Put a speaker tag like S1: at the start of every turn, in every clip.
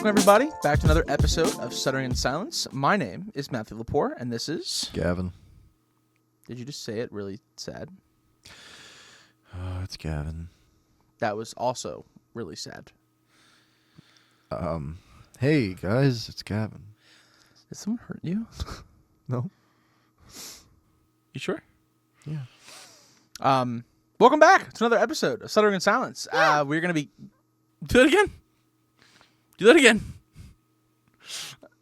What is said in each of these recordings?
S1: Welcome, everybody, back to another episode of Stuttering in Silence. My name is Matthew Lepore, and this is...
S2: Gavin.
S1: Did you just say it really sad?
S2: It's Gavin.
S1: That was also really sad.
S2: Hey, guys, it's Gavin.
S1: Did someone hurt you?
S2: No?
S1: You sure?
S2: Yeah.
S1: Welcome back to another episode of Stuttering in Silence.
S2: Yeah.
S1: We're going to be... Do that again. Do that again.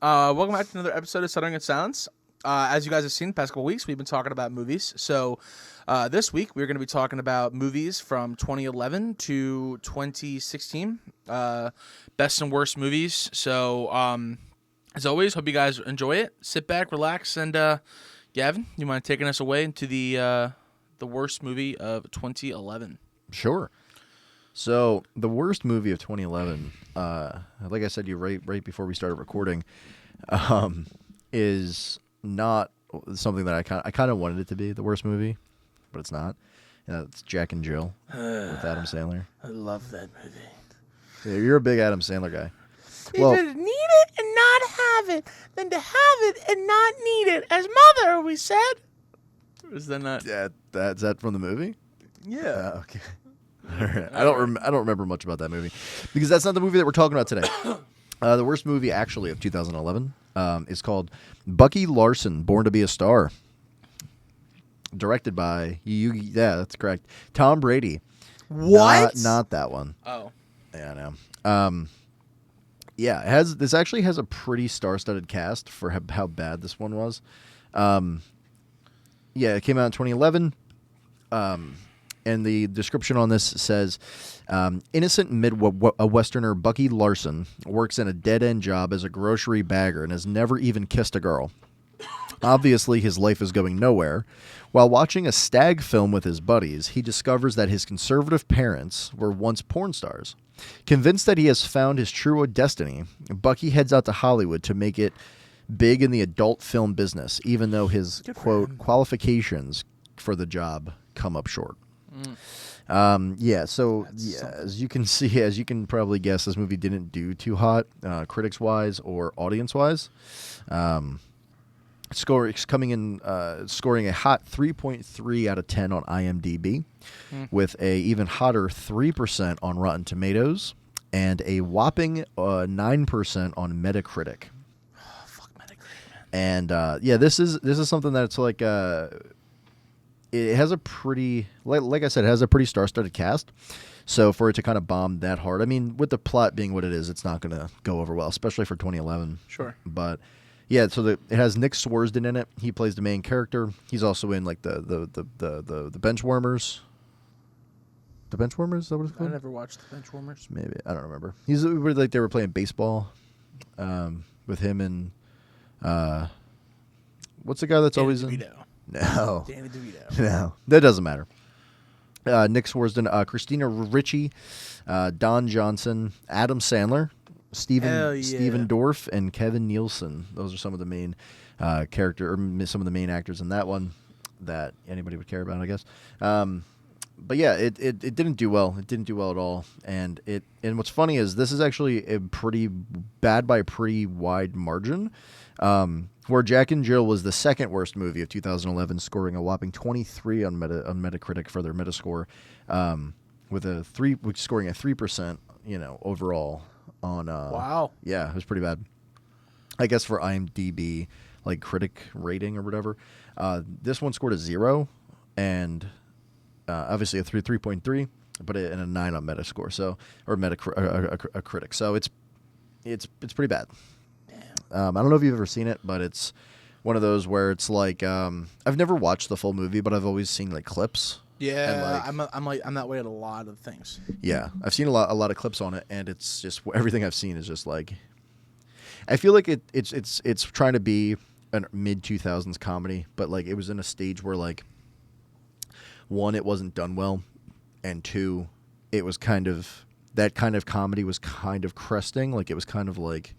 S1: Welcome back to another episode of Stuttering in Silence. As you guys have seen the past couple weeks, we've been talking about movies. So this week, we're going to be talking about movies from 2011 to 2016. Best and worst movies. So, as always, hope you guys enjoy it. Sit back, relax, and Gavin, you mind taking us away into the worst movie of 2011?
S2: Sure. So, the worst movie of 2011, like I said to you right before we started recording, is not something that I kind of wanted it to be the worst movie, but it's not. It's Jack and Jill with Adam Sandler.
S1: I love that movie.
S2: Yeah, you're a big Adam Sandler guy.
S1: Well, to need it and not have it, than to have it and not need it, as Mother we said. Is that not?
S2: Yeah, is that from the movie?
S1: Yeah.
S2: Okay. All right. I don't remember much about that movie because that's not the movie that we're talking about today. The worst movie actually of 2011 is called Bucky Larson, Born to be a Star. Directed by yeah, that's correct. Tom Brady.
S1: What?
S2: Not that one.
S1: Oh.
S2: Yeah, I know. Yeah, this actually has a pretty star-studded cast for how bad this one was. Yeah, it came out in 2011. And the description on this says, innocent Midwesterner Bucky Larson works in a dead-end job as a grocery bagger and has never even kissed a girl. Obviously, his life is going nowhere. While watching a stag film with his buddies, he discovers that his conservative parents were once porn stars. Convinced that he has found his true destiny, Bucky heads out to Hollywood to make it big in the adult film business, even though his, quote, qualifications for the job come up short. As you can probably guess, this movie didn't do too hot, critics-wise or audience-wise. It's coming in, scoring a hot 3.3 out of 10 on IMDb, with a even hotter 3% on Rotten Tomatoes, and a whopping 9% on Metacritic.
S1: Oh, fuck Metacritic, man.
S2: And this is something that's like it has a pretty, like I said, it has a pretty star-studded cast. So for it to kind of bomb that hard, I mean, with the plot being what it is, it's not going to go over well, especially for 2011.
S1: Sure.
S2: But yeah, so it has Nick Swardsden in it. He plays the main character. He's also in like the Benchwarmers. The Benchwarmers, is that what it's called?
S1: I never watched the Benchwarmers.
S2: Maybe, I don't remember. He's like they were playing baseball with him and what's the guy that's always in? No.
S1: Danny DeVito.
S2: No, that doesn't matter. Nick Swardsden, Christina Ricci, Don Johnson, Adam Sandler, Stephen Dorff, and Kevin Nielsen. Those are some of the main some of the main actors in that one that anybody would care about, I guess. But yeah, it didn't do well. It didn't do well at all. And what's funny is this is actually a pretty bad by a pretty wide margin. Where Jack and Jill was the second worst movie of 2011, scoring a whopping 23 on Metacritic for their Metascore, scoring a 3%, overall on.
S1: Wow.
S2: Yeah, it was pretty bad. I guess for IMDb, like critic rating or whatever, this one scored a 0, and obviously a 3.3, but and a 9 on Metascore, or Metacritic. So it's pretty bad. I don't know if you've ever seen it, but it's one of those where it's like I've never watched the full movie, but I've always seen like clips.
S1: Yeah, I'm that way at a lot of things.
S2: Yeah, I've seen a lot of clips on it, and it's just everything I've seen is just like I feel like it's trying to be a mid-2000s comedy, but like it was in a stage where like 1, it wasn't done well, and 2, it was kind of that kind of comedy was kind of cresting, like it was kind of like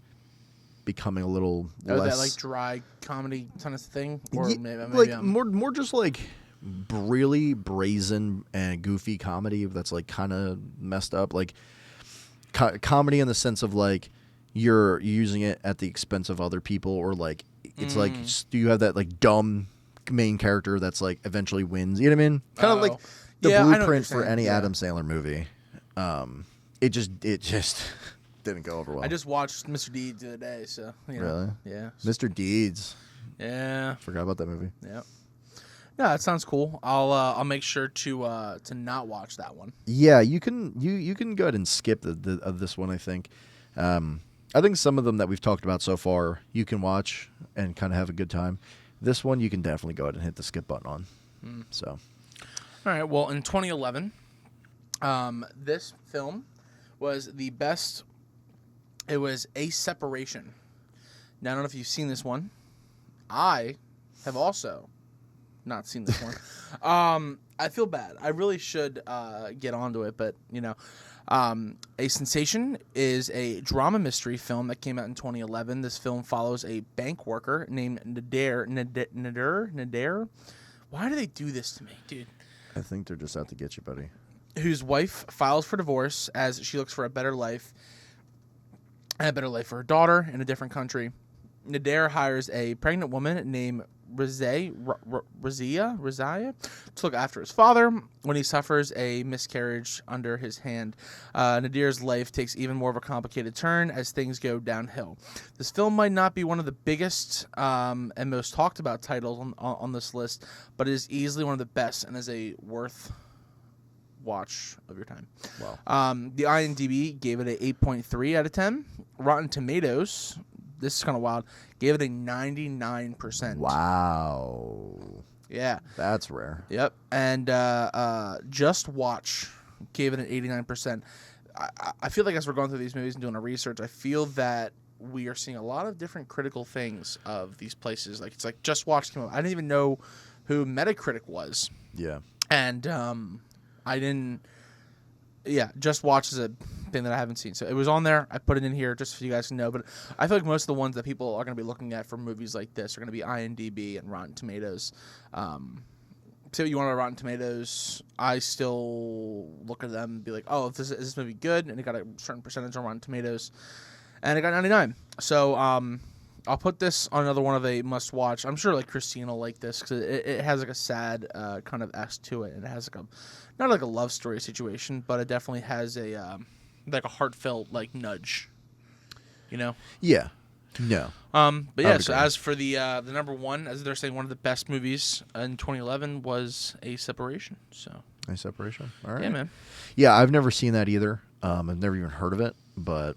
S2: becoming a little less...
S1: that like dry comedy kind of thing? Or maybe
S2: like more just like really brazen and goofy comedy that's like kind of messed up. Like comedy in the sense of like you're using it at the expense of other people, or like it's like do you have that like dumb main character that's like eventually wins? You know what I mean? Kind of like the
S1: Yeah, I know what you're
S2: blueprint for
S1: saying.
S2: any
S1: Yeah.
S2: Adam Sandler movie. It just didn't go over well.
S1: I just watched Mr. Deeds the other day, so you know.
S2: Really?
S1: Yeah.
S2: Mr. Deeds.
S1: Yeah.
S2: Forgot about that movie.
S1: Yeah. Yeah, that sounds cool. I'll make sure to not watch that one.
S2: Yeah, you can go ahead and skip this one. I think some of them that we've talked about so far you can watch and kind of have a good time. This one you can definitely go ahead and hit the skip button on. So,
S1: all right. Well, in 2011, this film was the best. It was A Separation. Now I don't know if you've seen this one. I have also not seen this one. I feel bad. I really should get onto it, but you know, A Sensation is a drama mystery film that came out in 2011. This film follows a bank worker named Nader. Why do they do this to me, dude?
S2: I think they're just out to get you, buddy.
S1: Whose wife files for divorce as she looks for a better life for her daughter in a different country. Nader hires a pregnant woman named Razia to look after his father when he suffers a miscarriage under his hand. Nadir's life takes even more of a complicated turn as things go downhill. This film might not be one of the biggest and most talked about titles on this list, but it is easily one of the best and is a worth watch of your time.
S2: Wow.
S1: The IMDb gave it a 8.3 out of 10. Rotten Tomatoes, this is kind of wild, gave it a 99%.
S2: Wow.
S1: Yeah.
S2: That's rare.
S1: Yep. And Just Watch gave it an 89%. I feel like as we're going through these movies and doing our research, I feel that we are seeing a lot of different critical things of these places. Like, it's like Just Watch came up. I didn't even know who Metacritic was.
S2: Yeah.
S1: And I didn't. Yeah, Just Watch is a thing that I haven't seen. So it was on there. I put it in here just so you guys can know. But I feel like most of the ones that people are going to be looking at for movies like this are going to be IMDb and Rotten Tomatoes. Say what you want about Rotten Tomatoes. I still look at them and be like, oh, is this movie good? And it got a certain percentage on Rotten Tomatoes. And it got 99. So I'll put this on another one of a must watch. I'm sure like Christine will like this because it has like a sad kind of S to it. And it has like not like a love story situation, but it definitely has a like a heartfelt like nudge, you know?
S2: Yeah. No.
S1: But yeah, so
S2: agree.
S1: as for the number one, as they're saying, one of the best movies in 2011 was A Separation. So
S2: A Separation. All right.
S1: yeah, man.
S2: Yeah, I've never seen that either. I've never even heard of it, but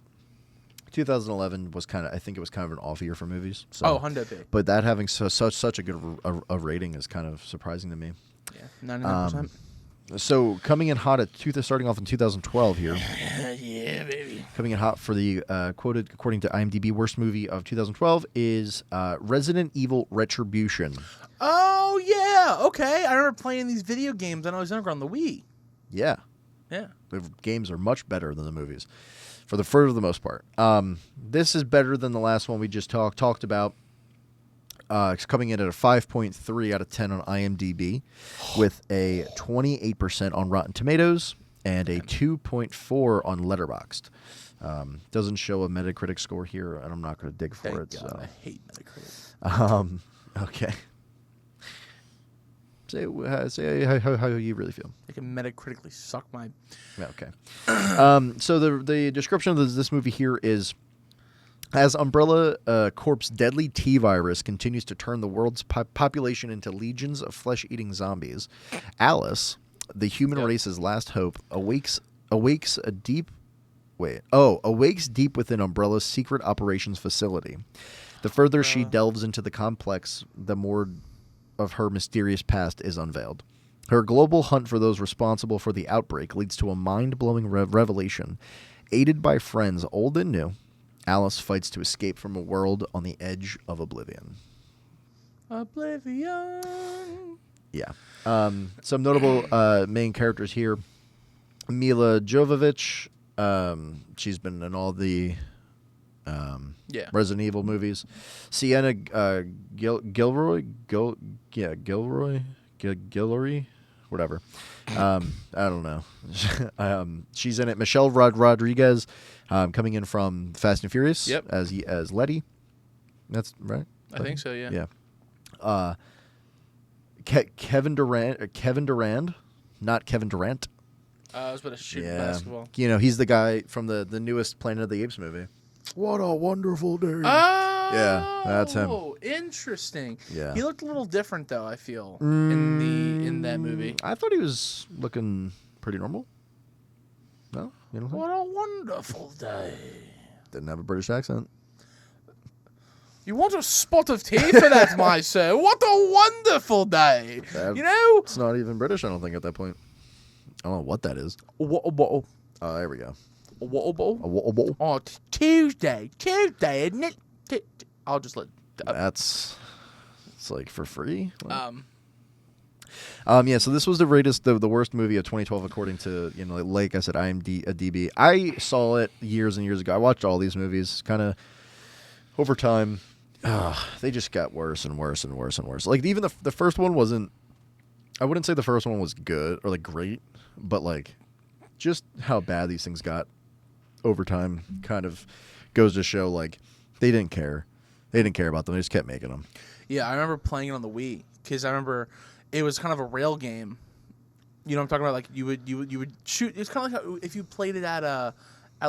S2: 2011 was I think it was kind of an off year for movies. So,
S1: Oh, Hundo P.
S2: but that having such a good a rating is kind of surprising to me.
S1: Yeah, 99%.
S2: So coming in hot starting off in 2012 here.
S1: Yeah, baby.
S2: Coming in hot for the quoted according to IMDb worst movie of 2012 is Resident Evil Retribution.
S1: Oh yeah, okay. I remember playing these video games when I was younger on the Wii.
S2: Yeah.
S1: Yeah.
S2: The games are much better than the movies, for the most part. This is better than the last one we just talked about. It's coming in at a 5.3 out of 10 on IMDb, with a 28% on Rotten Tomatoes and a 2.4 on Letterboxd. Doesn't show a Metacritic score here, and I'm not going to dig for it.
S1: God,
S2: So
S1: I hate Metacritic.
S2: Okay. Say how you really feel.
S1: They can Metacritically suck my.
S2: Yeah, okay. So the description of this movie here is: as Umbrella Corp's deadly T virus continues to turn the world's population into legions of flesh-eating zombies, Alice, the human race's last hope, awakes deep within Umbrella's secret operations facility. The further she delves into the complex, the more of her mysterious past is unveiled. Her global hunt for those responsible for the outbreak leads to a mind-blowing revelation. Aided by friends old and new, Alice fights to escape from a world on the edge of oblivion.
S1: Oblivion.
S2: Yeah. Some notable main characters here. Mila Jovovich. She's been in all the Resident Evil movies. Sienna Gilroy, whatever. I don't know. She's in it. Michelle Rodriguez, coming in from Fast and Furious.
S1: Yep.
S2: As Letty. That's right.
S1: I think so. Yeah.
S2: Yeah. Kevin Durant, not Kevin Durant.
S1: I was about to shoot basketball.
S2: You know, he's the guy from the newest Planet of the Apes movie. What a wonderful day.
S1: Oh,
S2: yeah, that's him.
S1: Oh, interesting.
S2: Yeah.
S1: He looked a little different though, I feel, in that movie.
S2: I thought he was looking pretty normal. No? You don't think?
S1: What a wonderful day.
S2: Didn't have a British accent.
S1: You want a spot of tea for that, my sir? What a wonderful day. You know?
S2: It's not even British, I don't think, at that point. I don't know what that is.
S1: What?
S2: Oh, there we go.
S1: What? Oh, Tuesday, isn't it? I'll just let.
S2: It's like for free. Yeah. So this was the worst movie of 2012 according to like I said, IMDb. I saw it years and years ago. I watched all these movies kind of over time. They just got worse and worse and worse and worse. Like even the first one wasn't. I wouldn't say the first one was good or like great, but like just how bad these things got over time kind of goes to show like they didn't care. They didn't care about them. They just kept making them.
S1: Yeah, I remember playing it on the Wii because I remember it was kind of a rail game. You know what I'm talking about? Like you would shoot. It's kind of like how if you played it at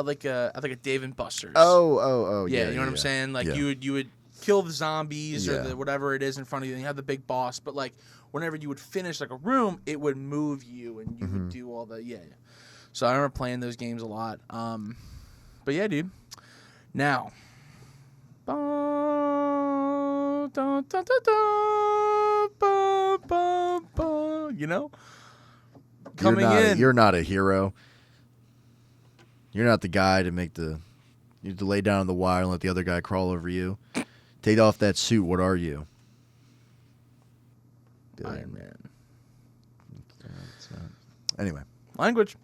S1: like a Dave and Buster's.
S2: Oh.
S1: Yeah, you know what I'm saying? Like you would kill the zombies or whatever it is in front of you, and you have the big boss. But like whenever you would finish like a room, it would move you, and you would do all the So I remember playing those games a lot. But yeah, dude. Now. You know? Coming in.
S2: You're not a hero. You're not the guy to make you have to lay down on the wire and let the other guy crawl over you. Take off that suit. What are you?
S1: Iron Man.
S2: Anyway.
S1: Language.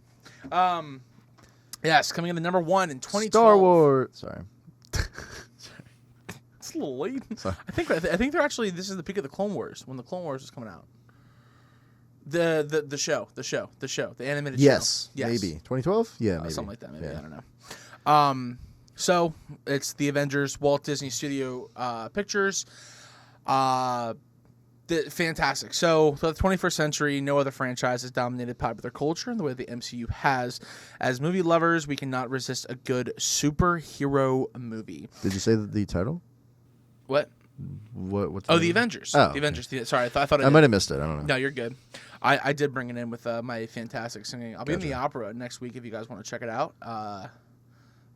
S1: Yes, coming in the number 1 in 2012.
S2: Star Wars. Sorry.
S1: It's a little late. Sorry. I think they're actually. This is the peak of the Clone Wars when the Clone Wars was coming out. The show, the animated show. Yes,
S2: maybe 2012. Yeah, maybe
S1: something like that. Maybe I don't know. So it's the Avengers, Walt Disney Studio Pictures. Fantastic. So for the 21st century, no other franchise has dominated popular culture in the way the MCU has. As movie lovers, we cannot resist a good superhero movie.
S2: Did you say the title?
S1: What?
S2: What's
S1: the Avengers.
S2: Oh,
S1: the Avengers. Sorry, I thought
S2: I might have missed it. I don't know.
S1: No, you're good. I did bring it in with my fantastic singing. I'll be in the opera next week if you guys want to check it out.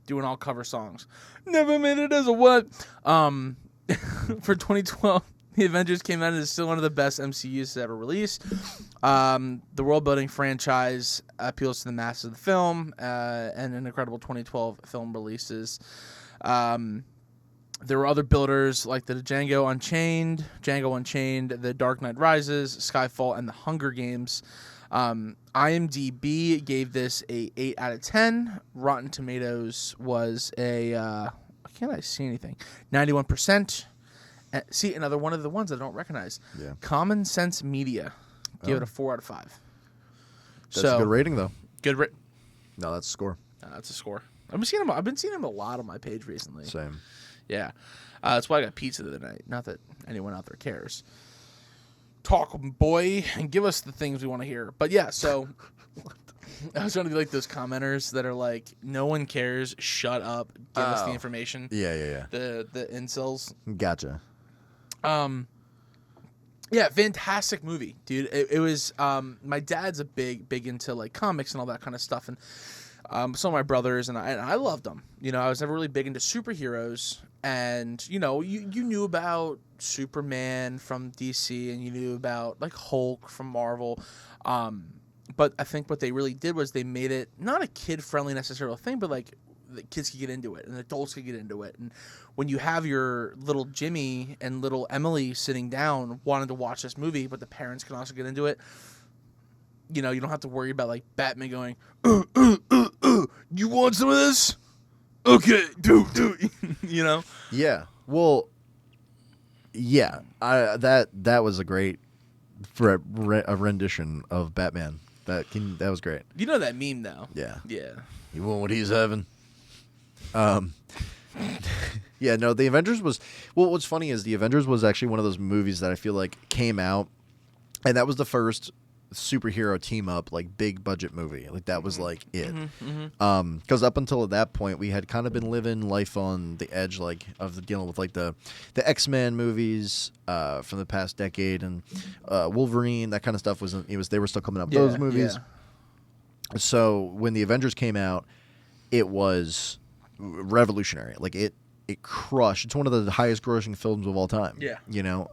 S1: Doing all cover songs. Never made it as a what? For 2012, the Avengers came out and is still one of the best MCUs ever released. The world-building franchise appeals to the masses of the film, and an incredible 2012 film releases. There were other builders like the Django Unchained, The Dark Knight Rises, Skyfall, and The Hunger Games. IMDb gave this a 8 out of 10. Rotten Tomatoes was a can't I see anything? 91%. See, another one of the ones I don't recognize. Yeah. Common Sense Media gave it a 4 out of 5.
S2: That's a good rating, though.
S1: Good.
S2: No, that's a score.
S1: That's a score. I've been seeing him a lot on my page recently.
S2: Same.
S1: Yeah. That's why I got pizza the other night. Not that anyone out there cares. Talk, boy, and give us the things we want to hear. But yeah, so I was trying to be like those commenters that are like, no one cares, shut up, give us the information.
S2: Yeah.
S1: The incels.
S2: Gotcha.
S1: Yeah, fantastic movie, dude. It was my dad's a big into like comics and all that kind of stuff, and some of my brothers and I loved them. You know, I was never really big into superheroes, and you know, you knew about Superman from DC, and you knew about like Hulk from Marvel. But I think what they really did was they made it not a kid-friendly necessarily thing, but like the kids could get into it and adults could get into it. And when you have your little Jimmy and little Emily sitting down wanting to watch this movie, but the parents can also get into it, you know, you don't have to worry about like Batman going, you want some of this? Okay, do. You know?
S2: Yeah. Well, yeah. That was a great a rendition of Batman. That was great.
S1: You know that meme though.
S2: Yeah.
S1: Yeah.
S2: You want what he's having? Yeah, no, the Avengers was... Well, what's funny is the Avengers was actually one of those movies that I feel like came out, and that was the first superhero team-up, like, big-budget movie. Like, that was, like, it. Because up until that point, we had kind of been living life on the edge, like, of dealing with, like, the X-Men movies from the past decade, and Wolverine, that kind of stuff they were still coming up with those movies. Yeah. So, when the Avengers came out, it was revolutionary. Like, it crushed. It's one of the highest grossing films of all time.
S1: Yeah.
S2: You know?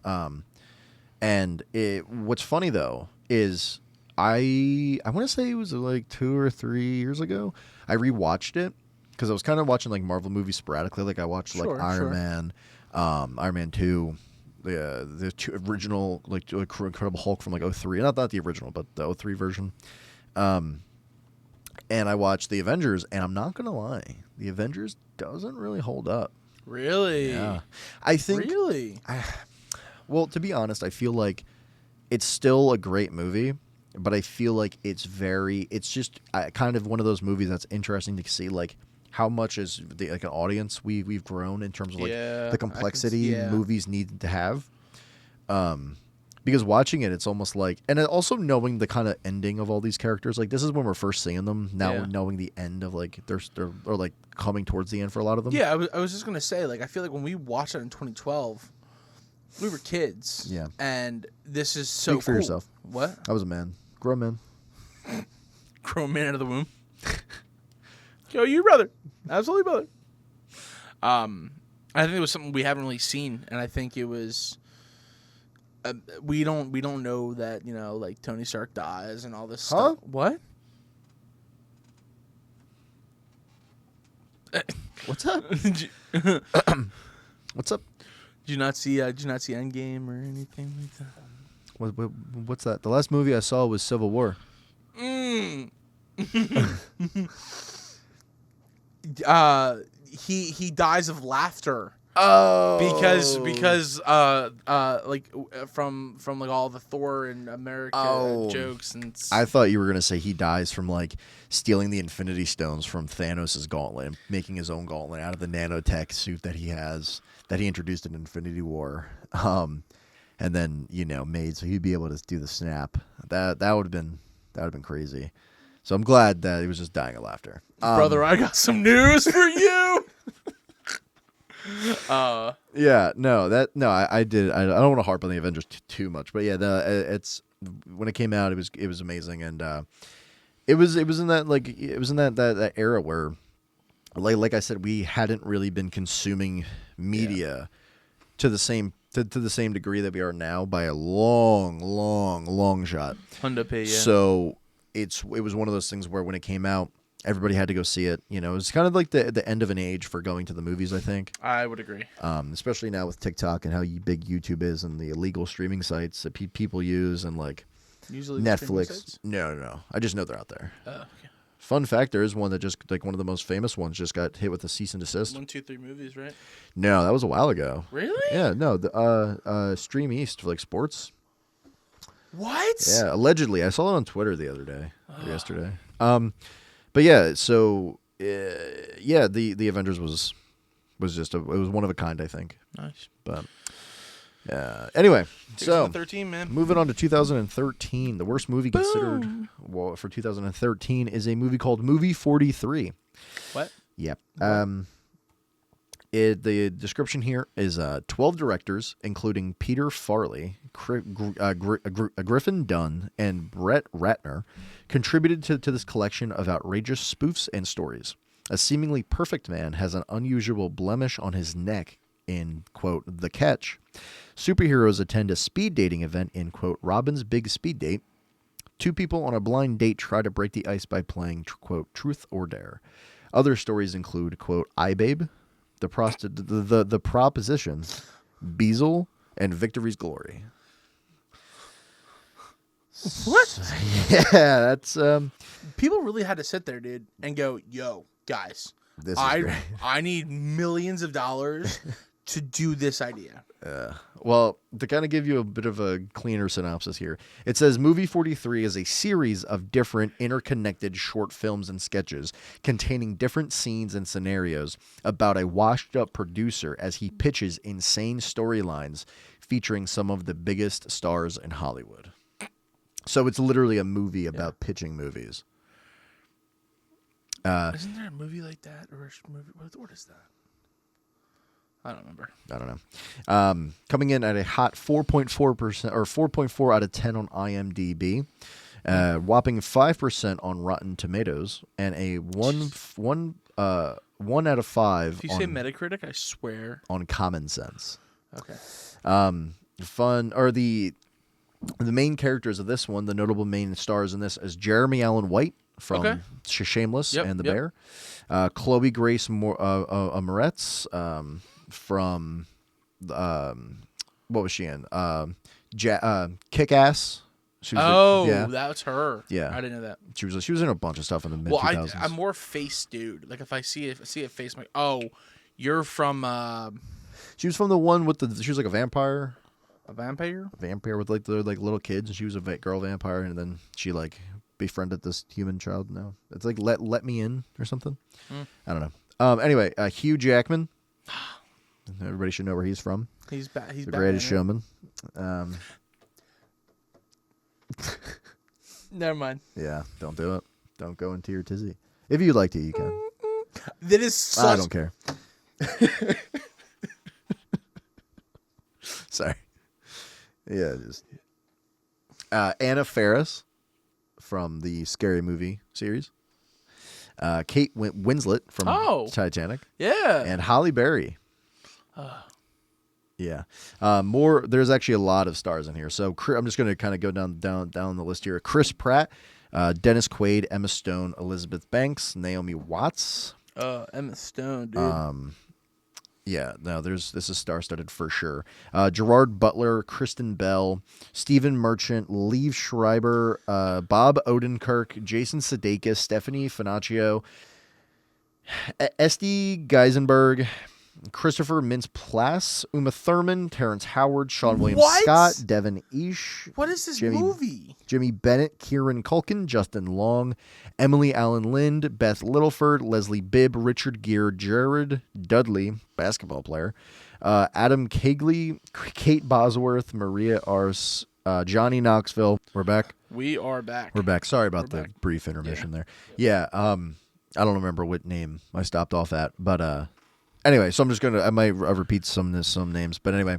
S2: And what's funny, though, is I want to say it was like 2 or 3 years ago, I rewatched it because I was kind of watching like Marvel movies sporadically. Like I watched like Iron Man, Iron Man 2, the two original like Incredible Hulk from like 03. Not the original, but the 03 version. And I watched the Avengers, and I'm not gonna lie, the Avengers doesn't really hold up.
S1: Really?
S2: Yeah. I think.
S1: Really?
S2: Well, to be honest, I feel like it's still a great movie, but I feel like it's just kind of one of those movies that's interesting to see, like how much as like an audience we've grown in terms of like the complexity movies need to have. Because watching it, it's almost like, and also knowing the kind of ending of all these characters, like this is when we're first seeing them. Now knowing the end of like they're or like coming towards the end for a lot of them.
S1: Yeah, I was just gonna say, like I feel like when we watched it in 2012, we were kids.
S2: Yeah,
S1: and this is so
S2: Speak for yourself.
S1: What?
S2: I was a man, grown man,
S1: grown man out of the womb. Yo, you brother, absolutely brother. I think it was something we haven't really seen, and I think it was. We don't know that, you know, like Tony Stark dies and all this stuff. What?
S2: What's up? What's up?
S1: Did you not see Endgame or anything like that?
S2: What's that? The last movie I saw was Civil War.
S1: He dies of laughter.
S2: Oh,
S1: because like from like all the Thor and America jokes and
S2: I thought you were gonna say he dies from like stealing the Infinity Stones from Thanos' gauntlet and making his own gauntlet out of the nanotech suit that he has that he introduced in Infinity War, and then made so he'd be able to do the snap. That would have been crazy. So I'm glad that he was just dying of laughter.
S1: Brother, I got some news for you.
S2: I did. I don't want to harp on the Avengers too much, but yeah, it's when it came out, it was amazing, and it was in that era where, like I said, we hadn't really been consuming media to the same degree that we are now by a long shot. So it was one of those things where when it came out, everybody had to go see it. It was kind of like the end of an age for going to the movies, I think.
S1: I would agree.
S2: Especially now with TikTok and how big YouTube is and the illegal streaming sites that people use and like
S1: usually
S2: Netflix. No. I just know they're out there.
S1: Oh, okay.
S2: Fun fact, there is one that just like one of the most famous ones just got hit with a cease and desist.
S1: 1, 2, 3 movies, right?
S2: No, that was a while ago.
S1: Really?
S2: Yeah, no. The Stream East for like sports.
S1: What?
S2: Yeah, allegedly. I saw it on Twitter the other day or yesterday. But yeah, so the Avengers was just it was one of a kind, I think.
S1: Nice.
S2: But anyway, so
S1: 2013, man.
S2: Moving on to 2013, the worst movie considered for 2013 is a movie called Movie 43.
S1: What?
S2: Yep. The description here is 12 directors, including Peter Farley, Griffin Dunn, and Brett Ratner, contributed to this collection of outrageous spoofs and stories. A seemingly perfect man has an unusual blemish on his neck in, quote, The Catch. Superheroes attend a speed dating event in, quote, Robin's Big Speed Date. Two people on a blind date try to break the ice by playing, quote, Truth or Dare. Other stories include, quote, iBabe, the Proposition, Beazle, and Victory's Glory.
S1: What?
S2: Yeah, that's
S1: people really had to sit there, dude, and go, "Yo, guys,
S2: this is great.
S1: I need millions of dollars to do this idea?
S2: Well, to kind of give you a bit of a cleaner synopsis here, it says Movie 43 is a series of different interconnected short films and sketches containing different scenes and scenarios about a washed-up producer as he pitches insane storylines featuring some of the biggest stars in Hollywood. So it's literally a movie about pitching movies.
S1: Isn't there a movie like that, or a movie? What is that? I don't remember.
S2: I don't know. Coming in at a hot 4.4% or 4.4 out of 10 on IMDb, whopping 5% on Rotten Tomatoes, and a one out of 5.
S1: If you say Metacritic, I swear
S2: on Common Sense.
S1: Okay.
S2: The main characters of this one, the notable main stars in this is Jeremy Allen White from Shameless and the Bear, Chloe Grace Moretz from what was she in? Kick-Ass.
S1: That was her.
S2: Yeah,
S1: I didn't know that.
S2: She was in a bunch of stuff in the mid 2000s.
S1: I'm more face dude. Like if I see a face, I'm like, oh, you're from.
S2: She was from the one with she was like a vampire.
S1: A vampire?
S2: A vampire with like the little kids, and she was a girl vampire, and then she like befriended this human child. No, it's like let me in or something. I don't know. Anyway, Hugh Jackman. Everybody should know where he's from.
S1: He's back. He's
S2: the
S1: Batman,
S2: Greatest Showman.
S1: Never mind.
S2: Yeah, don't do it. Don't go into your tizzy. If you'd like to, you can.
S1: That is.
S2: I don't care. Sorry. Yeah, just Anna Faris from the Scary Movie series. Kate Winslet from Titanic.
S1: Yeah.
S2: And Halle Berry. Yeah. There's actually a lot of stars in here. So I'm just going to kind of go down the list here. Chris Pratt, Dennis Quaid, Emma Stone, Elizabeth Banks, Naomi Watts.
S1: Emma Stone, dude.
S2: Yeah, no, this is star-studded for sure. Gerard Butler, Kristen Bell, Stephen Merchant, Liev Schreiber, Bob Odenkirk, Jason Sudeikis, Stephanie Finocchio, Esty Geisenberg, Christopher Mintz-Plasse, Uma Thurman, Terrence Howard, Sean William Scott, Devin Esch.
S1: What is this movie?
S2: Jimmy Bennett, Kieran Culkin, Justin Long, Emily Allen Lind, Beth Littleford, Leslie Bibb, Richard Gere, Jared Dudley, basketball player, Adam Cagley, Kate Bosworth, Maria Ars, Johnny Knoxville. We're back.
S1: We are back.
S2: We're back. Sorry about the brief intermission there. Yeah, I don't remember what name I stopped off at, but anyway, so I'm just I might repeat some names, but anyway,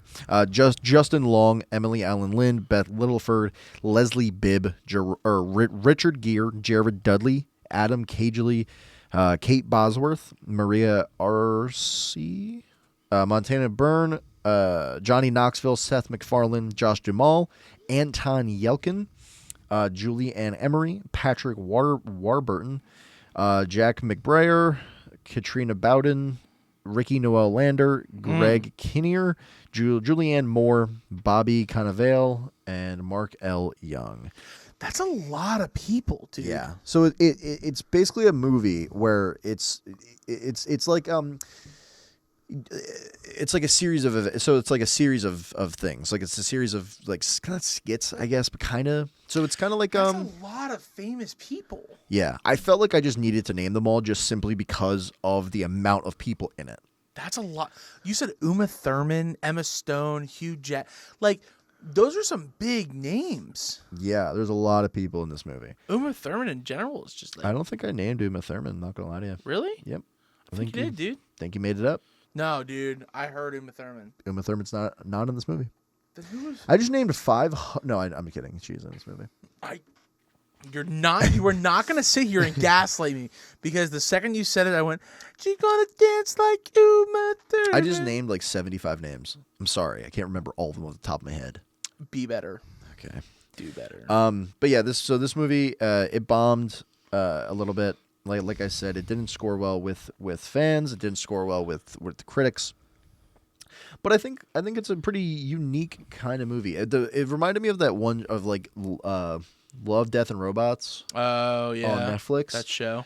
S2: Justin Long, Emily Allen Lind, Beth Littleford, Leslie Bibb, Richard Gere, Jared Dudley, Adam Cagley, Kate Bosworth, Maria Arce, Montana Byrne, Johnny Knoxville, Seth MacFarlane, Josh Duhamel, Anton Yelkin, Julie Ann Emery, Patrick Warburton, Jack McBrayer, Katrina Bowden, Ricky Noel Lander, Greg Kinnear, Julianne Moore, Bobby Cannavale, and Mark L. Young.
S1: That's a lot of people, dude.
S2: Yeah. So it's basically a movie where it's like it's like a series of things. Like it's a series of like kind of skits, I guess, but kind of. So it's kind of like
S1: That's a lot of famous people.
S2: Yeah, I felt like I just needed to name them all just simply because of the amount of people in it.
S1: That's a lot. You said Uma Thurman, Emma Stone, Hugh Jack. Like, those are some big names.
S2: Yeah, there's a lot of people in this movie.
S1: Uma Thurman in general is just like...
S2: I don't think I named Uma Thurman, not gonna lie to you.
S1: Really?
S2: Yep.
S1: I think you did, dude.
S2: Think you made it up?
S1: No, dude. I heard Uma Thurman.
S2: Uma Thurman's not in this movie.
S1: Then who was...
S2: I just named 5... No, I'm kidding. She's in this movie.
S1: You were not going to sit here and gaslight me, because the second you said it, I went, she's going to dance like Uma Thurman.
S2: I just named like 75 names. I'm sorry. I can't remember all of them off the top of my head.
S1: Be better.
S2: Okay.
S1: Do better.
S2: But yeah, this movie, it bombed a little bit. Like I said, it didn't score well with fans. It didn't score well with the critics. But I think it's a pretty unique kind of movie. It reminded me of that one of like Love, Death, and Robots
S1: Oh yeah,
S2: on Netflix.
S1: that show.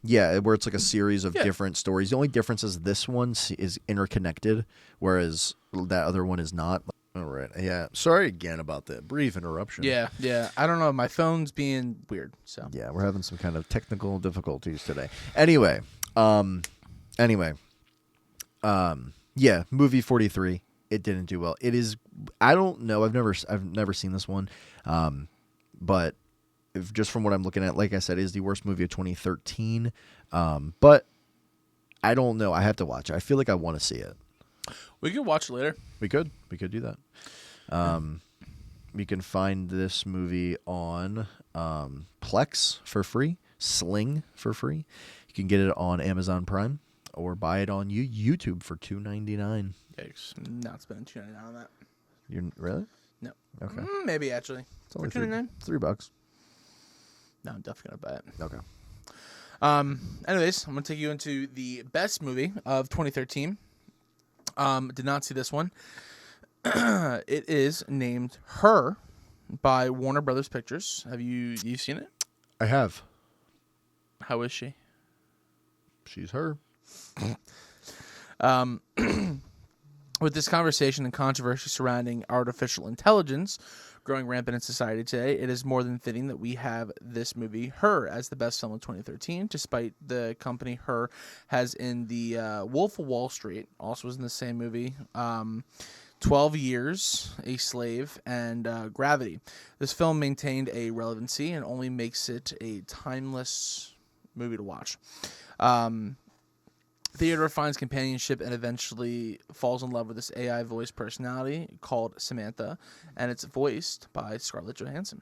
S2: Yeah, where it's like a series of
S1: Yeah.
S2: different stories. The only difference is this one is interconnected, whereas that other one is not. All right. Yeah. Sorry again about that brief interruption.
S1: Yeah. I don't know. My phone's being weird. So
S2: Yeah, we're having some kind of technical difficulties today. Anyway, yeah, movie 43. It didn't do well. It is. I don't know. I've never seen this one, but if, just from what I'm looking at, like I said, it is the worst movie of 2013. But I don't know. I have to watch it. I feel like I want to see it.
S1: we could watch it later.
S2: We could do that. We can find this movie on Plex for free, Sling for free. You can get it on Amazon Prime or buy it on YouTube for $2.99.
S1: Yikes! Not spending $2.99 on that.
S2: You're really?
S1: No.
S2: Okay.
S1: Maybe actually.
S2: It's only
S1: For $2.99?
S2: $3.
S1: No, I'm definitely gonna buy it.
S2: Okay.
S1: Anyways, I'm gonna take you into the best movie of 2013. Did not see this one. It is named Her by Warner Brothers Pictures. Have you seen it?
S2: I have.
S1: How is she?
S2: She's her.
S1: With this conversation and controversy surrounding artificial intelligence growing rampant in society today, it is more than fitting that we have this movie, Her, as the best film of 2013, despite the company Her has in the Wolf of Wall Street, also was in the same movie, 12 Years, A Slave, and Gravity. This film maintained a relevancy and only makes it a timeless movie to watch. Theodore finds companionship and eventually falls in love with this AI voice personality called Samantha, and it's voiced by Scarlett Johansson.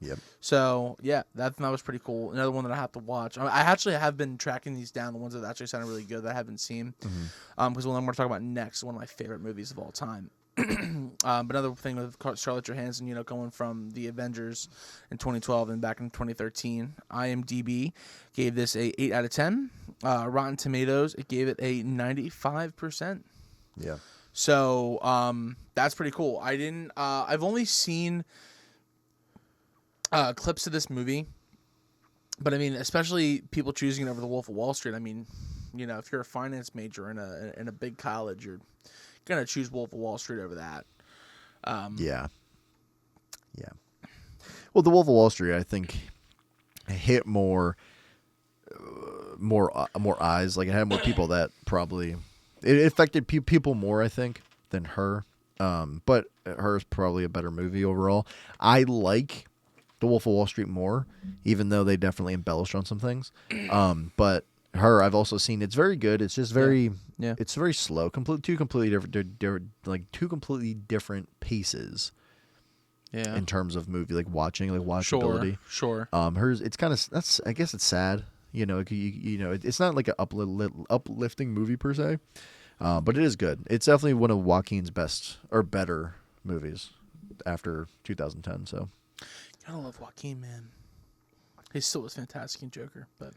S2: Yep.
S1: So, yeah, that was pretty cool. Another one that I have to watch. I actually have been tracking these down, the ones that actually sounded really good that I haven't seen. Because the one I'm going to talk about next is one of my favorite movies of all time. But another thing with Scarlett Johansson, going from the Avengers in 2012 and back in 2013, IMDb gave this a 8 out of 10. Rotten Tomatoes, it gave it a 95%.
S2: Yeah.
S1: So that's pretty cool. I've only seen clips of this movie, but I mean, especially people choosing it over The Wolf of Wall Street. I mean, if you're a finance major in a big college, you're gonna choose Wolf of Wall Street over that.
S2: Yeah. Well, The Wolf of Wall Street, I think, hit more eyes. Like, it had more people that probably it affected people more, I think, than Her. But Her is probably a better movie overall. I like The Wolf of Wall Street more, even though they definitely embellished on some things. But Her, I've also seen. It's very good. It's just very, it's very slow. Two completely different paces.
S1: Yeah.
S2: In terms of movie, like watchability.
S1: Sure.
S2: Hers, it's kind of. I guess it's sad. It's not like an uplifting movie per se, but it is good. It's definitely one of Joaquin's best or better movies after 2010. So.
S1: Gotta love Joaquin, man. He still was fantastic in Joker, but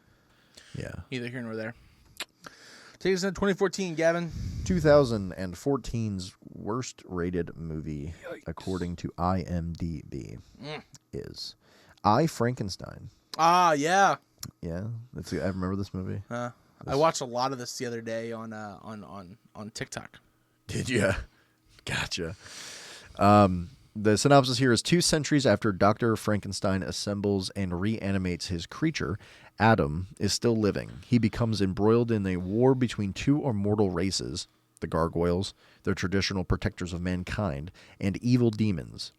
S2: yeah,
S1: neither here nor there. Take us into 2014, Gavin.
S2: 2014's worst rated movie, according to IMDb, is I, Frankenstein.
S1: Ah, yeah.
S2: Yeah, I remember this movie.
S1: I watched a lot of this the other day on TikTok.
S2: Did you? Gotcha. The synopsis here is 2 centuries after Dr. Frankenstein assembles and reanimates his creature, Adam is still living. He becomes embroiled in a war between 2 immortal races, the gargoyles, their traditional protectors of mankind, and evil demons.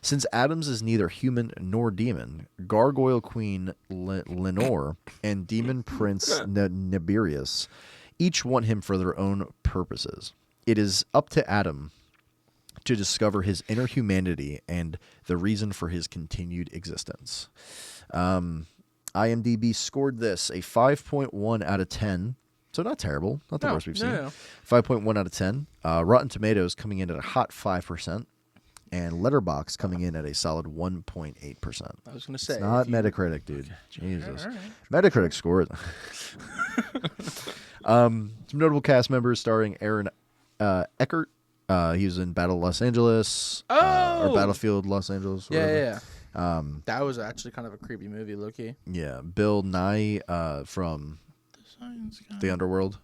S2: Since Adams is neither human nor demon, Gargoyle Queen Lenore and Demon Prince Nibirius each want him for their own purposes. It is up to Adam to discover his inner humanity and the reason for his continued existence. IMDb scored this a 5.1 out of 10. So not terrible. Not the worst we've seen.
S1: No.
S2: 5.1 out of 10. Rotten Tomatoes coming in at a hot 5%. And Letterboxd coming in at a solid 1.8%.
S1: I was going to say.
S2: It's not Metacritic, dude. Jesus.
S1: All right.
S2: Metacritic scored. Some notable cast members starring Aaron Eckhart. He was in Battle Los Angeles. Or Battlefield Los Angeles.
S1: Yeah. That was actually kind of a creepy movie, low-key.
S2: Yeah, Bill Nye from the Underworld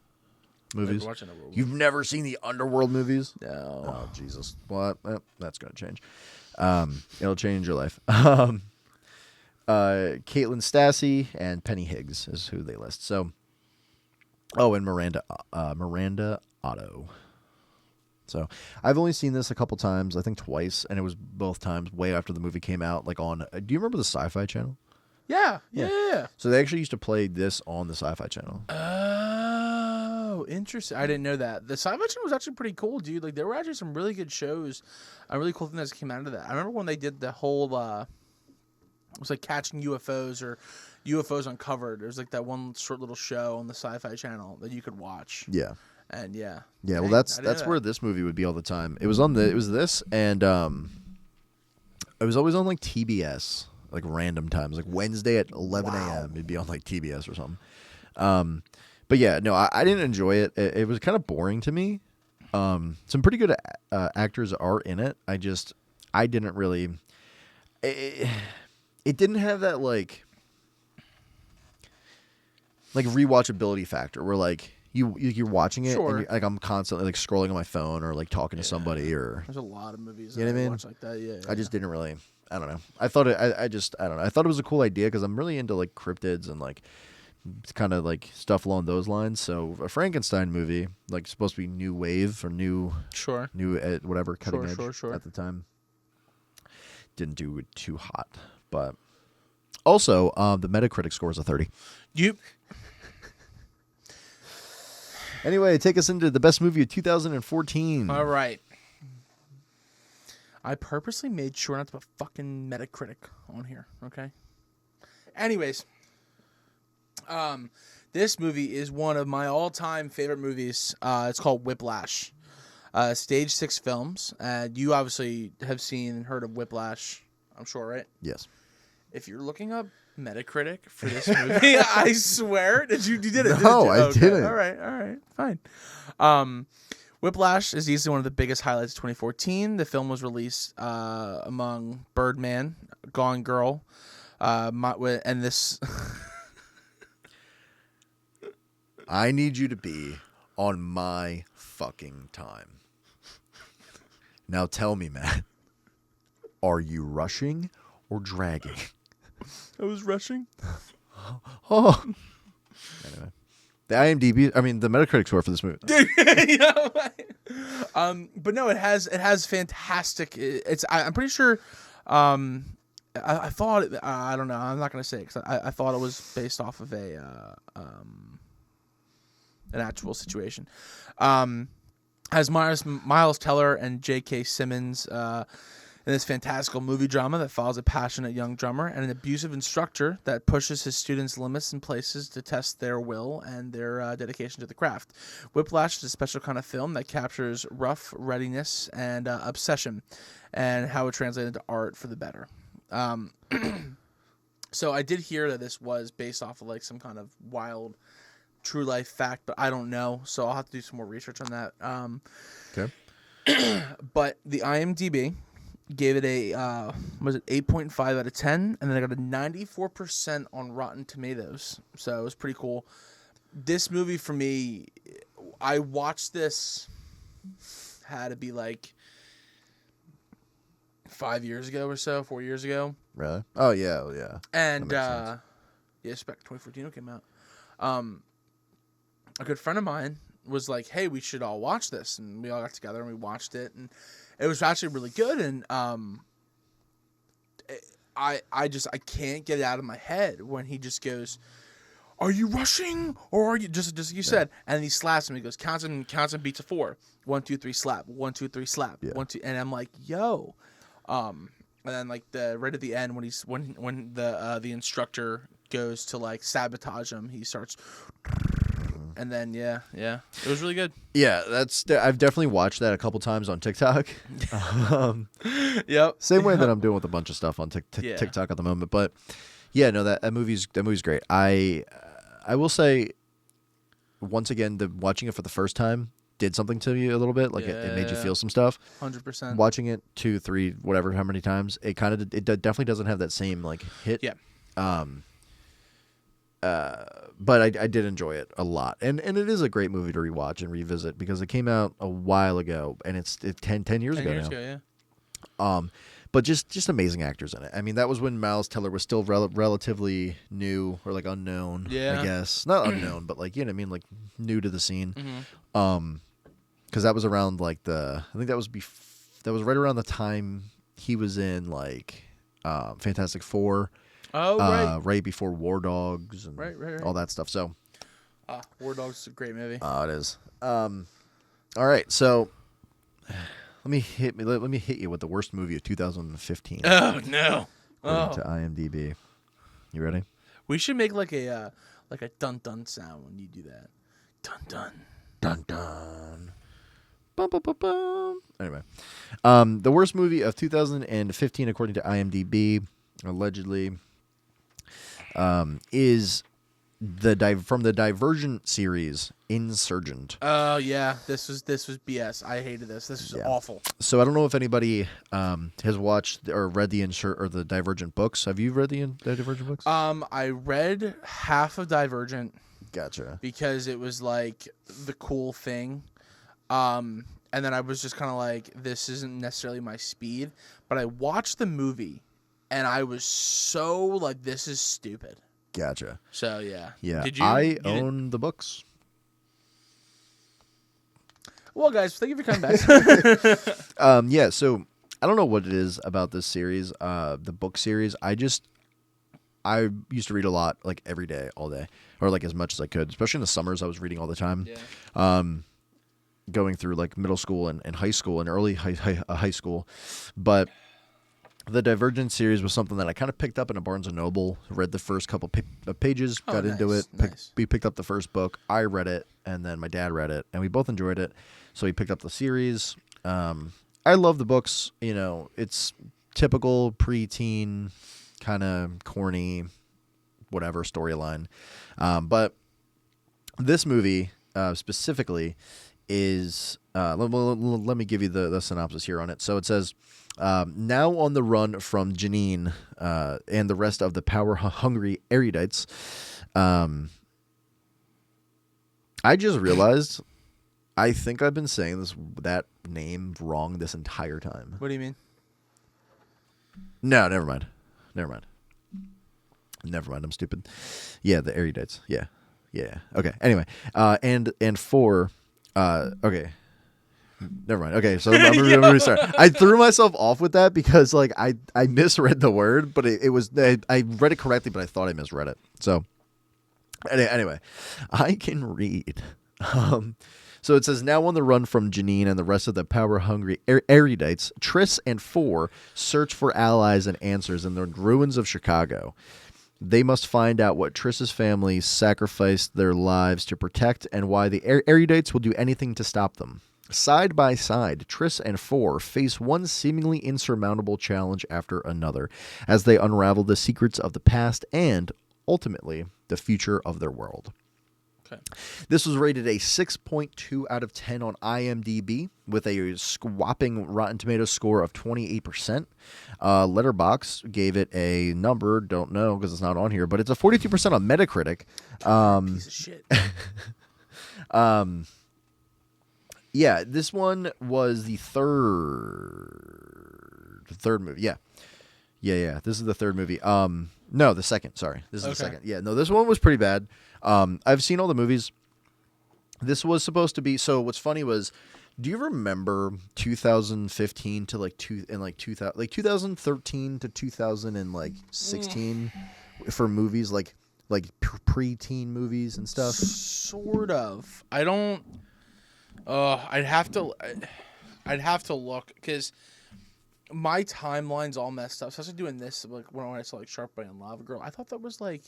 S2: movies.
S1: Never watched Underworld.
S2: You've never seen the Underworld movies?
S1: No.
S2: Oh, Jesus. Well, that's going to change. It'll change your life. Caitlin Stassi and Penny Higgs is who they list. So, and Miranda Otto. So I've only seen this a couple times, I think twice, and it was both times way after the movie came out. Like on, do you remember the Sci-Fi Channel?
S1: Yeah.
S2: So they actually used to play this on the Sci-Fi Channel.
S1: Oh, interesting. I didn't know that. The Sci-Fi Channel was actually pretty cool, dude. Like there were actually some really good shows, a really cool thing that came out of that. I remember when they did the whole, it was like catching UFOs or UFOs Uncovered. There was like that one short little show on the Sci-Fi Channel that you could watch.
S2: Yeah.
S1: And yeah.
S2: Yeah, well,
S1: Dang,
S2: that's where this movie would be all the time. It was this, and it was always on like TBS, like random times, like Wednesday at 11 a.m. It'd be on like TBS or something. But yeah, no, I didn't enjoy it. It was kind of boring to me. Some pretty good actors are in it. I didn't really. It didn't have that like rewatchability factor where like. You're watching it,
S1: Sure.
S2: and like I'm constantly like scrolling on my phone or like talking to somebody or.
S1: There's a lot of movies
S2: You know what I mean?
S1: watch like that. Yeah.
S2: I just didn't really. I don't know. I thought I don't know. I thought it was a cool idea because I'm really into like cryptids and like kind of like stuff along those lines. So a Frankenstein movie, like supposed to be new wave or new whatever cutting edge at the time, didn't do it too hot. But also, the Metacritic score is a 30. Anyway, take us into the best movie of 2014.
S1: All right. I purposely made sure not to put fucking Metacritic on here, okay? Anyways, this movie is one of my all-time favorite movies. It's called Whiplash. Stage 6 Films. You obviously have seen and heard of Whiplash, I'm sure, right?
S2: Yes.
S1: If you're looking up Metacritic for this movie, I swear, you did it?
S2: No,
S1: didn't you?
S2: I didn't.
S1: All right, fine. Whiplash is easily one of the biggest highlights of 2014. The film was released among Birdman, Gone Girl, and this.
S2: I need you to be on my fucking time. Now tell me, Matt, are you rushing or dragging?
S1: I was rushing.
S2: Oh. Anyway. The Metacritic score for this movie.
S1: But no, it has fantastic. I'm pretty sure. I thought I don't know. I'm not gonna say it because I thought it was based off of an actual situation. Has Miles Teller and J.K. Simmons in this fantastical movie drama that follows a passionate young drummer and an abusive instructor that pushes his students' limits and places to test their will and their dedication to the craft. Whiplash is a special kind of film that captures rough readiness and obsession and how it translated into art for the better. So I did hear that this was based off of like some kind of wild true life fact, but I don't know. So I'll have to do some more research on that.
S2: Okay.
S1: But the IMDb gave it a 8.5 out of 10, and then I got a 94% on Rotten Tomatoes. So it was pretty cool. This movie for me, I watched this, had to be like 5 years ago or so, 4 years ago.
S2: Really? Oh yeah.
S1: And it's back 2014 it came out. A good friend of mine was like, "Hey, we should all watch this," and we all got together and we watched it, and it was actually really good. And I can't get it out of my head when he just goes, "Are you rushing or are you just like you said?" And he slaps him. He goes, counts him beats to 4. 1, 2, 3, slap. 1, 2, 3, slap.
S2: Yeah.
S1: 1, 2, and I'm like, "Yo," and then like right at the end when the instructor goes to like sabotage him, he starts. And then yeah, it was really good.
S2: Yeah, I've definitely watched that a couple times on TikTok.
S1: Yep.
S2: Same way that I'm doing with a bunch of stuff on TikTok at the moment. But yeah, no, that movie's great. I will say, once again, watching it for the first time, did something to you a little bit. Like it made you feel some stuff.
S1: 100%.
S2: Watching it 2, 3, whatever, how many times, it definitely doesn't have that same like hit.
S1: Yeah.
S2: But I did enjoy it a lot, and it is a great movie to rewatch and revisit because it came out a while ago, and it's 10 years ago now.
S1: Yeah.
S2: But just amazing actors in it. I mean, that was when Miles Teller was still relatively new or like unknown.
S1: Yeah.
S2: I guess not unknown, but like, you know what I mean, like new to the scene.
S1: Mm-hmm.
S2: Because that was around like I think that was right around the time he was in like Fantastic Four.
S1: Oh, right.
S2: Right before War Dogs and
S1: right.
S2: all that stuff. So,
S1: War Dogs is a great movie.
S2: it is. All right, so let me hit you with the worst movie of 2015.
S1: Oh no!
S2: According to IMDb. You ready?
S1: We should make like a dun dun sound when you do that. Dun dun
S2: dun dun. Bum, bum, bum, bum. Anyway, the worst movie of 2015, according to IMDb, allegedly, is from the Divergent series, Insurgent.
S1: Oh yeah, this was BS. I hated this. This was awful.
S2: So I don't know if anybody has watched or read the Divergent books. Have you read the Divergent books?
S1: I read half of Divergent.
S2: Gotcha.
S1: Because it was like the cool thing. And then I was just kind of like, this isn't necessarily my speed. But I watched the movie, and I was so like, this is stupid.
S2: Gotcha.
S1: So, yeah.
S2: Yeah.
S1: Did you?
S2: I own the books.
S1: Well, guys, thank you for coming back.
S2: Yeah, so I don't know what it is about this series, the book series. I used to read a lot, like every day, all day, or like as much as I could. Especially in the summers, I was reading all the time.
S1: Yeah.
S2: Going through like middle school and high school and early high school. But the Divergent series was something that I kind of picked up in a Barnes & Noble, read the first couple pages, got into it. We picked up the first book. I read it, and then my dad read it, and we both enjoyed it. So we picked up the series. I love the books. You know, it's typical preteen, kind of corny, whatever storyline. But this movie specifically is let me give you the synopsis here on it. So it says, now on the run from Janine and the rest of the power-hungry erudites, I just realized I think I've been saying that name wrong this entire time.
S1: What do you mean?
S2: No, never mind. I'm stupid. Yeah, the erudites. Yeah. Okay. Anyway, and for okay. Never mind. Okay, so I'm gonna restart. I threw myself off with that because like I misread the word, but it was I read it correctly, but I thought I misread it. So anyway, I can read. So it says, now on the run from Janine and the rest of the power-hungry erudites, Triss and Four search for allies and answers in the ruins of Chicago. They must find out what Triss's family sacrificed their lives to protect and why the erudites will do anything to stop them. Side by side, Triss and Four face one seemingly insurmountable challenge after another as they unravel the secrets of the past and, ultimately, the future of their world.
S1: Okay.
S2: This was rated a 6.2 out of 10 on IMDb with a whopping Rotten Tomatoes score of 28%. Letterboxd gave it a number, don't know because it's not on here, but it's a 42% on Metacritic.
S1: Piece of shit.
S2: Yeah, this one was the third movie. Yeah. This is the third movie. No, the second. Sorry, this is the second. Yeah, no, this one was pretty bad. I've seen all the movies. This was supposed to be. So what's funny was, do you remember 2015 to 2013 to 2016 for movies like preteen movies and stuff?
S1: Sort of. I don't. I'd have to look because my timeline's all messed up. So I was doing this like when I saw like Shark Boy and Lava Girl. I thought that was like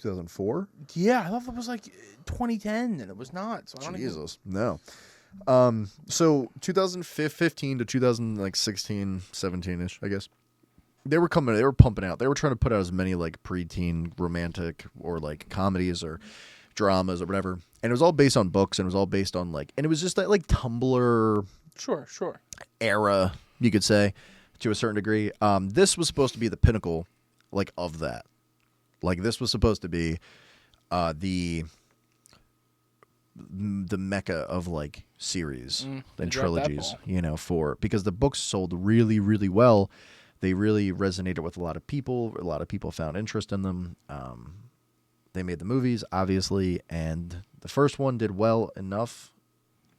S2: 2004.
S1: Yeah, I thought that was like 2010, and it was not. So I don't
S2: Jesus, no. So 2015 to 2016, 17ish, I guess. They were pumping out. They were trying to put out as many like preteen romantic or like comedies or dramas or whatever, and it was all based on books, and it was all based on and it was just that Tumblr
S1: Sure.
S2: era, you could say, to a certain degree. This was supposed to be the pinnacle, of that. This was supposed to be the mecca of series and trilogies, because the books sold really, really well. They really resonated with a lot of people. A lot of people found interest in them. They made the movies, obviously, and the first one did well enough.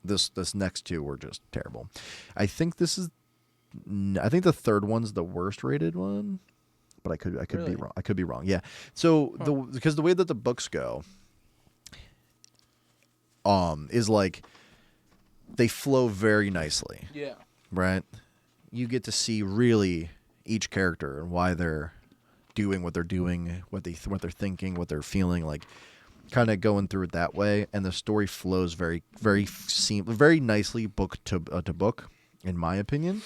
S2: This next two were just terrible. I think the third one's the worst rated one, but I could
S1: Really?
S2: be wrong. I could be wrong. Yeah. So because the way that the books go, is they flow very nicely.
S1: Yeah.
S2: Right. You get to see really each character and why they're doing what they're doing, what they're thinking, what they're feeling, kind of going through it that way, and the story flows very, very very nicely book to book, in my opinion.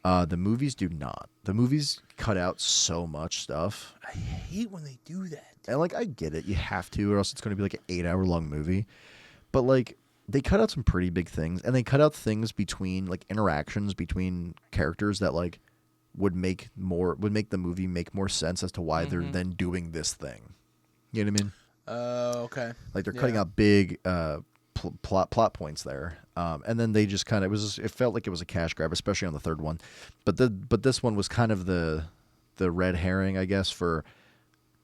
S2: The movies do not. The movies cut out so much stuff.
S1: I hate when they do that.
S2: And I get it, you have to, or else it's going to be an 8-hour long movie. But they cut out some pretty big things, and they cut out things between interactions between characters that would make the movie make more sense as to why they're then doing this thing. You know what I mean?
S1: Okay.
S2: They're cutting out big plot points there, and then they just kind of it felt like it was a cash grab, especially on the third one. But this one was kind of the red herring, I guess, for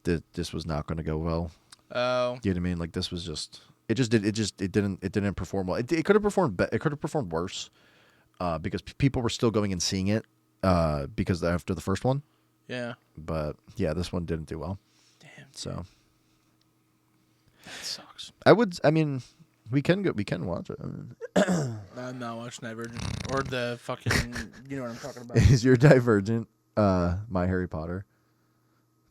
S2: this was not going to go well.
S1: Oh.
S2: You know what I mean? This was just. It didn't perform well. It could have performed it could have performed worse, because people were still going and seeing it, because after the first one.
S1: Yeah.
S2: But yeah, this one didn't do well.
S1: Damn.
S2: So
S1: that sucks.
S2: we can watch it.
S1: I'm not watching Divergent or the fucking. You know what I'm talking about.
S2: Is your Divergent My Harry Potter?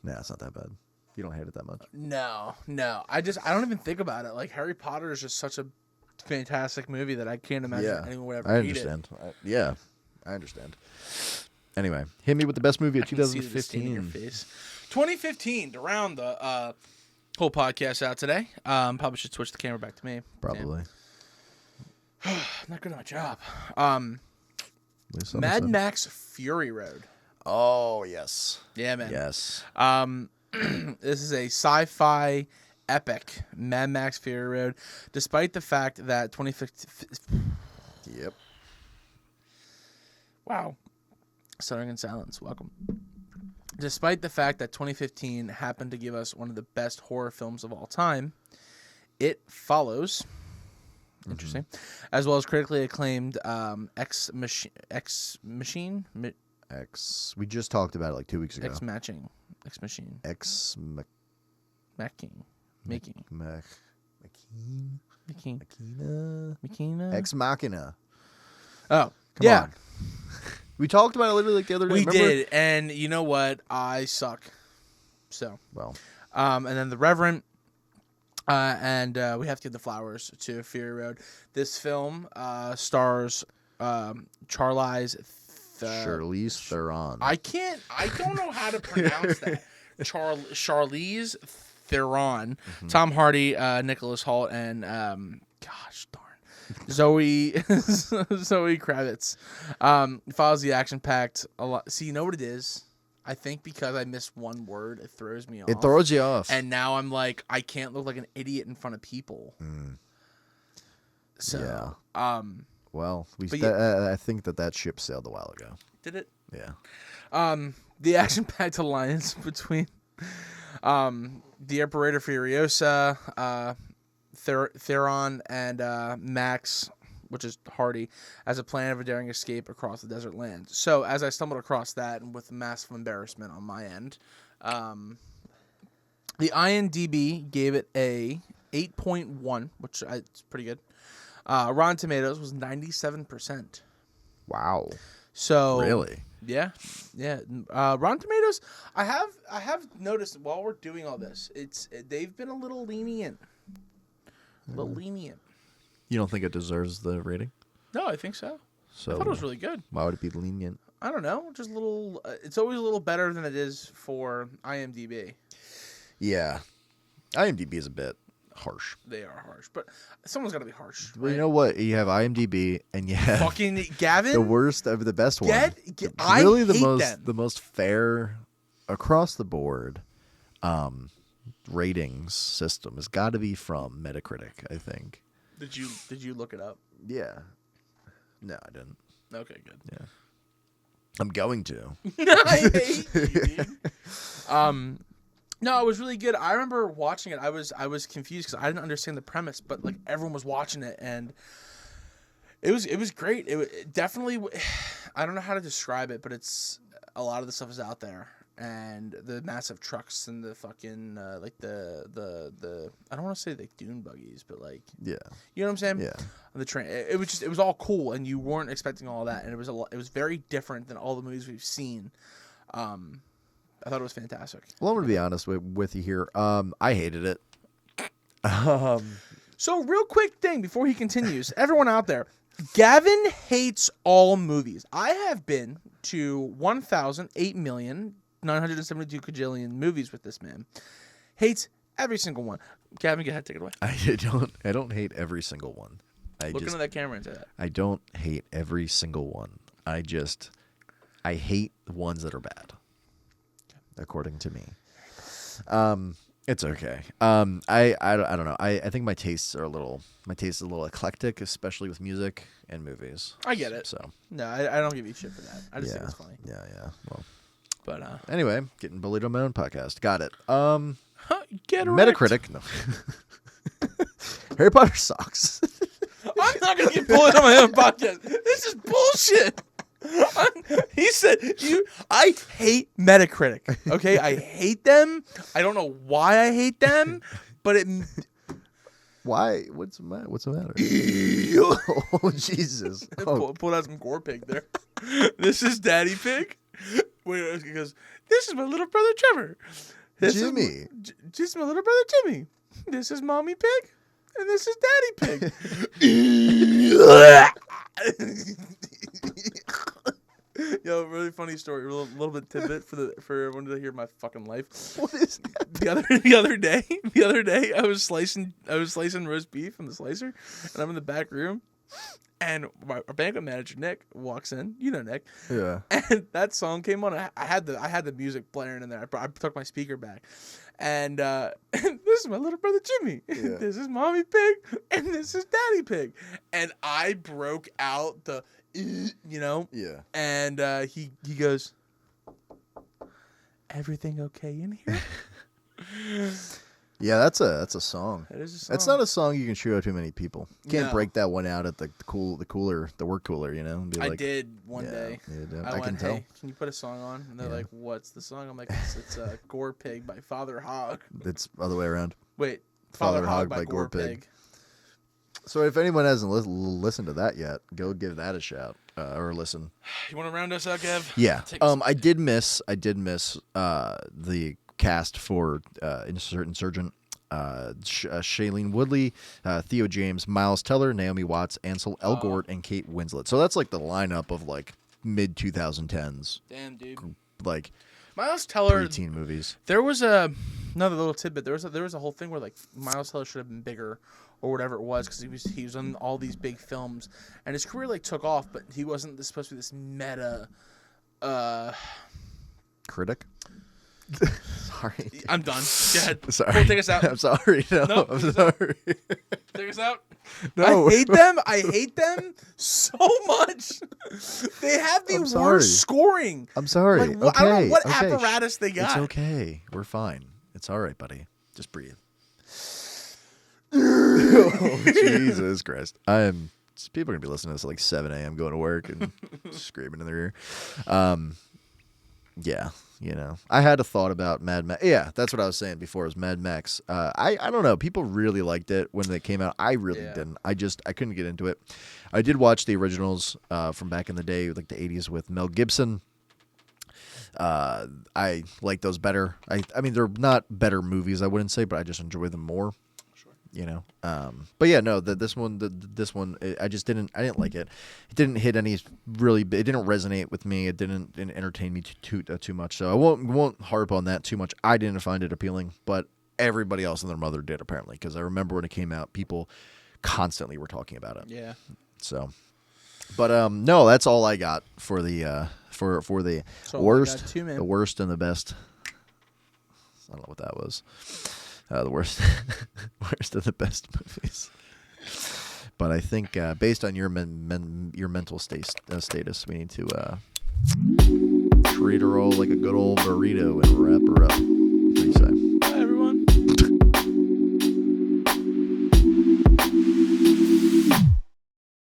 S2: Nah, it's not that bad. You don't hate it that much.
S1: No. I don't even think about it. Harry Potter is just such a fantastic movie that I can't imagine anyone would ever hate it.
S2: I understand. I understand. Anyway, hit me with the best movie of 2015.
S1: 2015, to round the whole podcast out today. Probably should switch the camera back to me.
S2: Probably.
S1: I'm not good at my job.
S2: Lisa,
S1: Mad Max Fury Road.
S2: Oh, yes.
S1: Yeah, man.
S2: Yes.
S1: This is a sci-fi epic, Mad Max Fury Road. Despite the fact that 2015...
S2: Yep.
S1: Wow. Stuttering in silence. Welcome. Despite the fact that 2015 happened to give us one of the best horror films of all time, it follows... Interesting. As well as critically acclaimed X Machine.
S2: We just talked about it 2 weeks ago.
S1: X Machine.
S2: Ex Machina.
S1: Oh,
S2: come on. We talked about it literally the other day.
S1: We
S2: remember?
S1: did, and you know what? I suck. So,
S2: well,
S1: and then the Reverend, and we have to give the flowers to Fury Road. This film stars Charlize Theron. I don't know how to pronounce that. Charlize Theron, Tom Hardy, Nicholas Hoult, and gosh darn, Zoe Kravitz. Follows the action-packed a lot. See, you know what it is? I think because I missed one word, it throws me off.
S2: It throws you off.
S1: And now I'm I can't look like an idiot in front of people. So,
S2: yeah. Well, I think that ship sailed a while ago.
S1: Did it?
S2: Yeah.
S1: The action-packed alliance between the Operator Furiosa, Theron, and Max, which is Hardy, as a plan of a daring escape across the desert land. So, as I stumbled across that, and with massive embarrassment on my end, the IMDb gave it a 8.1, which is pretty good. Rotten Tomatoes was 97%.
S2: Wow.
S1: So
S2: really,
S1: yeah. Rotten Tomatoes. I have noticed while we're doing all this, they've been a little lenient.
S2: You don't think it deserves the rating?
S1: No, I think so.
S2: So
S1: I thought it was really good.
S2: Why would it be lenient?
S1: I don't know. Just a little. It's always a little better than it is for IMDb.
S2: Yeah, IMDb is a bit. harsh.
S1: They are harsh, but someone's got to be harsh.
S2: Well,
S1: right?
S2: you know what? You have IMDb, and you have
S1: Fucking Gavin.
S2: the worst of the best one.
S1: I
S2: Really,
S1: hate them.
S2: the most fair across the board ratings system has got to be from Metacritic. I think.
S1: Did you look it up?
S2: Yeah. No, I didn't.
S1: Okay, good.
S2: Yeah. I'm going to.
S1: I hate you, dude. No, it was really good. I remember watching it. I was confused because I didn't understand the premise, but like everyone was watching it, and it was great. It definitely. I don't know how to describe it, but it's a lot of the stuff is out there, and the massive trucks and the fucking like the I don't want to say like dune buggies, but like
S2: Yeah.
S1: you know what I'm saying?
S2: Yeah.
S1: The train. It was all cool, and you weren't expecting all that, and it was very different than all the movies we've seen. I thought it was fantastic.
S2: Well, I'm going to be honest with you here. I hated it.
S1: So, real quick thing before he continues, everyone out there, Gavin hates all movies. I have been to 1,008,972 cajillion movies with this man. Hates every single one. Gavin, go ahead, take it away.
S2: I don't hate every single one.
S1: Look into that camera and say that.
S2: I don't hate every single one. I hate the ones that are bad. According to me. It's okay. I don't know. I think my taste is a little eclectic, especially with music and movies.
S1: I get it.
S2: So
S1: no, I don't give you shit for that. I just think it's funny.
S2: Yeah. Well,
S1: but
S2: anyway, getting bullied on my own podcast. Got it.
S1: Get wrecked.
S2: Metacritic. No. Harry Potter sucks.
S1: I'm not gonna get bullied on my own podcast. This is bullshit. He said I hate Metacritic. Okay, I hate them. I don't know why I hate them, but it.
S2: Why? What's the matter? Oh Jesus!
S1: Pulled out some gore pig there. This is Daddy Pig. Wait, he goes. This is my little brother Trevor.
S2: Jimmy.
S1: This is my little brother Jimmy. This is Mommy Pig, and this is Daddy Pig. Yo, really funny story. A little bit tidbit for everyone to hear my fucking life.
S2: What is that?
S1: The other day, I was slicing roast beef in the slicer, and I'm in the back room, and our banquet manager Nick walks in. You know Nick.
S2: Yeah.
S1: And that song came on. I had the music blaring in there. I took my speaker back, and this is my little brother Jimmy.
S2: Yeah.
S1: This is Mommy Pig, and this is Daddy Pig. And I broke out the,
S2: Yeah.
S1: And he goes, "Everything okay in here?"
S2: Yeah, that's a song.
S1: That is a song.
S2: That's not a song you can show out to many people. You can't
S1: No.
S2: break that one out at the work cooler, and be
S1: I
S2: like,
S1: did one day.
S2: Yeah,
S1: I
S2: I
S1: went,
S2: can tell.
S1: "Hey, can you put a song on?" And they're
S2: Yeah.
S1: like, "What's the song?" I'm like, "It's Gore Pig by Father Hog."
S2: It's other way around.
S1: Wait,
S2: Father
S1: Father
S2: Hog
S1: Hog
S2: by
S1: by
S2: Gore
S1: Gore
S2: Pig.
S1: Pig.
S2: So if anyone hasn't listened to that yet, go give that a shout or listen.
S1: You want to round us out, Gav?
S2: Yeah.
S1: Take us-
S2: I did miss the cast for Insurgent. Shailene Woodley, Theo James, Miles Teller, Naomi Watts, Ansel Elgort, and Kate Winslet. So that's like the lineup of like mid 2010s,
S1: Damn, dude.
S2: like
S1: Miles Teller.
S2: preteen movies.
S1: There was another little tidbit. There was a whole thing where like Miles Teller should have been bigger or whatever it was because he was on all these big films and his career like took off, but he wasn't supposed to be this meta.
S2: Critic. Sorry.
S1: I'm done. Go ahead.
S2: Sorry.
S1: Cool, take us out.
S2: I'm sorry. No,
S1: No,
S2: I'm
S1: take us out.
S2: sorry.
S1: Take us out.
S2: No.
S1: I hate them so much. They have the
S2: I'm sorry.
S1: worst scoring.
S2: I'm sorry.
S1: Like,
S2: Okay.
S1: I don't know what
S2: okay.
S1: apparatus they got.
S2: It's okay. We're fine. It's all right, buddy. Just breathe. Jesus Christ. People are going to be listening to this at like 7 a.m. going to work and screaming in their ear. Yeah, I had a thought about Mad Max. Yeah, that's what I was saying before. Is Mad Max? I don't know. People really liked it when they came out. I really didn't. I couldn't get into it. I did watch the originals from back in the day, like the 80s with Mel Gibson. I like those better. I mean, they're not better movies, I wouldn't say, but I just enjoy them more. But yeah, no, this one, I didn't like it. It didn't hit any really, it didn't resonate with me. It didn't entertain me too much. So I won't harp on that too much. I didn't find it appealing, but everybody else and their mother did, apparently, because I remember when it came out, people constantly were talking about it.
S1: Yeah.
S2: So, but no, that's all I got for the for the
S1: That's all I
S2: worst,
S1: got too, man.
S2: the worst and the best. I don't know what that was. The worst, worst and the best movies. But I think based on your your mental status, we need to treat her all like a good old burrito and wrap her up. What do you say?